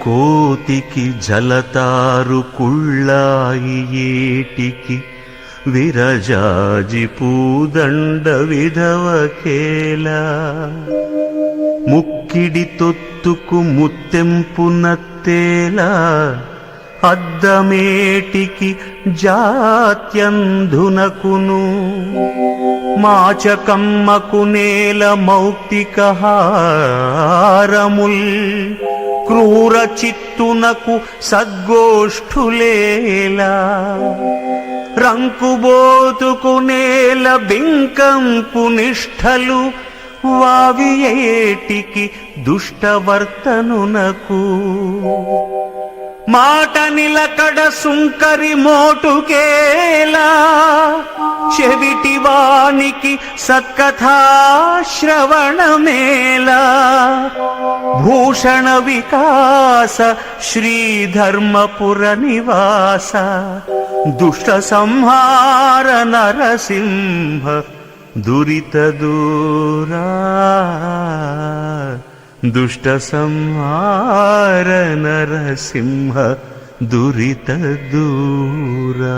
కోతికి జలతారు కుళ్ళాయి ఏటికి విరజాజి పూదండ విధవకేలా ముక్కిడి తొత్తుకు ముత్తెంపునత్తేలా అద్దమేటికి జాత్యంధునకును మాచకమ్మకు నేల మౌక్తిక హారముల్ క్రూర చిత్తునకు సద్గోష్ఠులేలా రంకుబోతుకు నేల బింకంపు నిష్ఠలు వావియేటికి దుష్టవర్తనునకు మాట నిలకడ సుంకరి మోటుకేలా చెవిటివానికి సత్కథాశ్రవణమేలా భూషణ వికాస శ్రీధర్మపుర నివాస దుష్ట సంహార నరసింహ దురిత దూరా దుష్ట సంహార నరసింహ దురిత దూరా.